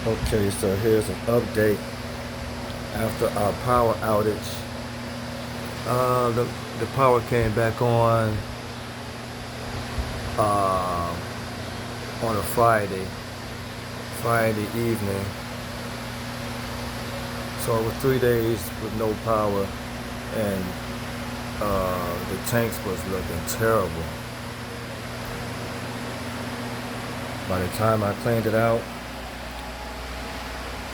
Okay, so here's an update after our power outage. The power came back uh, on a Friday evening. So it was 3 days with no power, and the tanks was looking terrible. By the time I cleaned it out,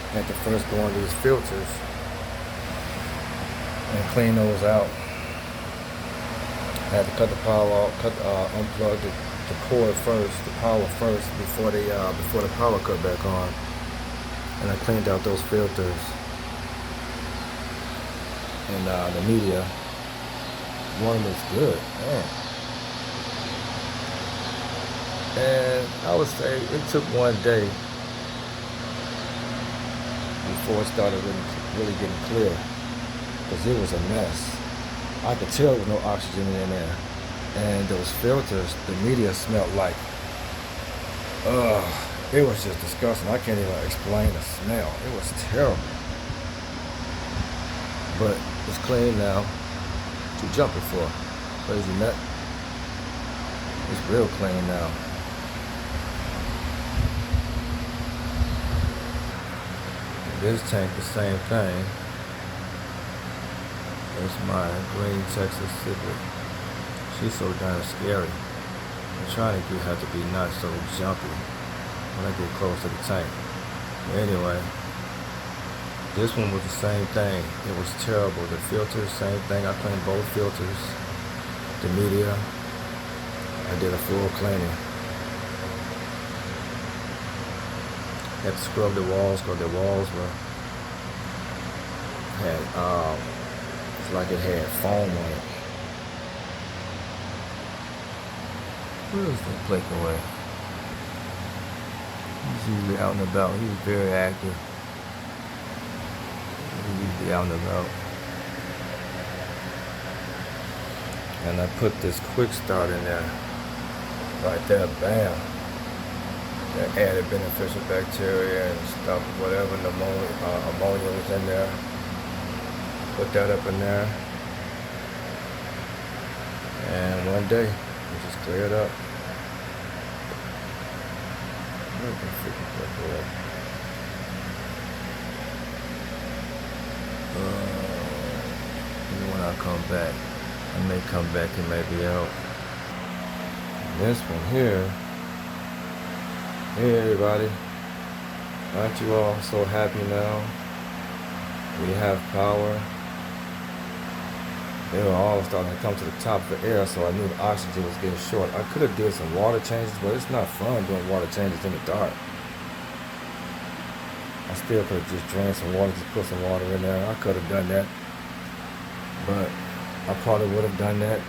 I had to first go on these filters and clean those out. I had to cut the power off, unplug the cord first, the power first, before the power cut back on. And I cleaned out those filters and the media. One looks good, man. And I would say it took one day before it started really getting clear, because it was a mess. I could tell there was no oxygen in there, and those filters, the media smelled like, it was just disgusting. I can't even explain the smell. It was terrible. But it's clean now. What you jumping for, crazy nut? It's real clean now. This tank, the same thing. That's my green Texas Civic. She's so darn scary. I'm trying to get her to be not so jumpy when I get close to the tank. But anyway, this one was the same thing. It was terrible. The filters, same thing. I cleaned both filters. The media, I did a full cleaning. Had to scrub the walls because the walls it's like it had foam on it. Where is that Blake away? He's usually out and about. He's very active. He's usually out and about. And I put this quick start in there. Right there, bam. That added beneficial bacteria and stuff, whatever, ammonia was in there. Put that up in there. And one day, it just cleared up. When I come back, I may come back and maybe out. This one here. Hey everybody, aren't you all so happy now? We have power. They were all starting to come to the top of the air, so I knew the oxygen was getting short. I could have did some water changes, but it's not fun doing water changes in the dark. I still could have just drained some water, just put some water in there. I could have done that, but I probably would have done that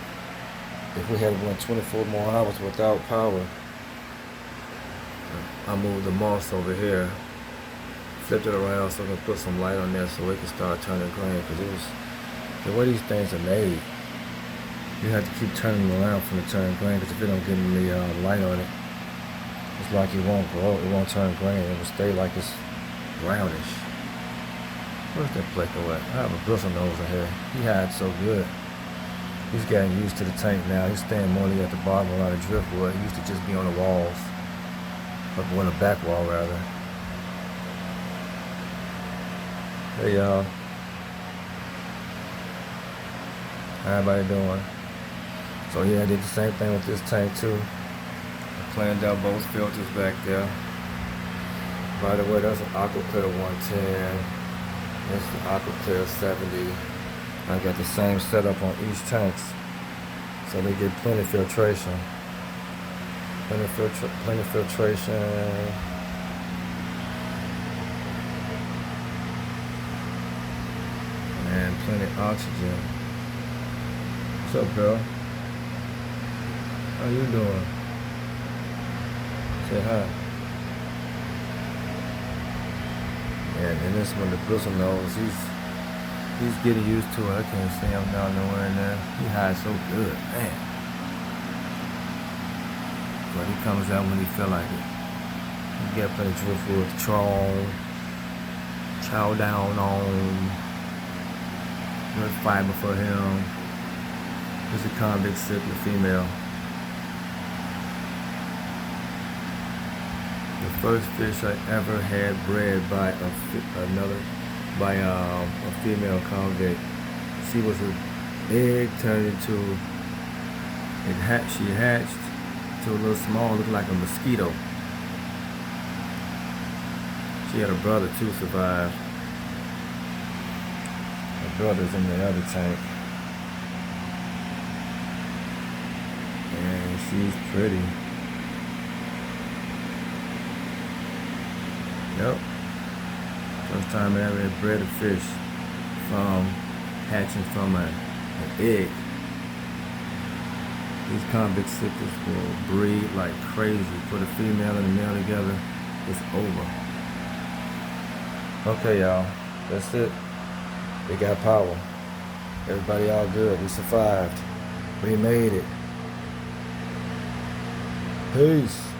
if we had went 24 more hours without power. I moved the moss over here, flipped it around so I can put some light on there so it can start turning green, because it was, the way these things are made, you have to keep turning them around for it to turn green, because if it don't get any light on it, it's like it won't grow, it won't turn green, it will stay like it's brownish. Where's that Pleco at? I have a bristle nose in here. He hides so good. He's getting used to the tank now. He's staying mostly at the bottom around the driftwood. He used to just be on the walls. Up on the back wall, rather. Hey y'all. How everybody doing? So yeah, I did the same thing with this tank too. I cleaned out both filters back there. By the way, that's an Aquaclear 110. That's the Aquaclear 70. I got the same setup on each tanks, so they get plenty of filtration. Plenty of filtration. And plenty of oxygen. What's up, girl? How you doing? Say hi. And this one, the bristle nose, he's getting used to it. I can't see him down nowhere in there. He hides so good, man. But he comes out when he feel like it. You got plenty of driftwood, Tron, chow down on wood fiber for him. There's a convict sickle female. The first fish I ever had bred by a female convict. She was an egg turned into she hatched to a little small, looked like a mosquito. She had a brother too survive. Her brother's in the other tank. And she's pretty. Yep. First time I ever had bred a fish from hatching from an egg. These convict sickles will breed like crazy. Put a female and a male together, it's over. Okay, y'all. That's it. We got power. Everybody all good. We survived. We made it. Peace.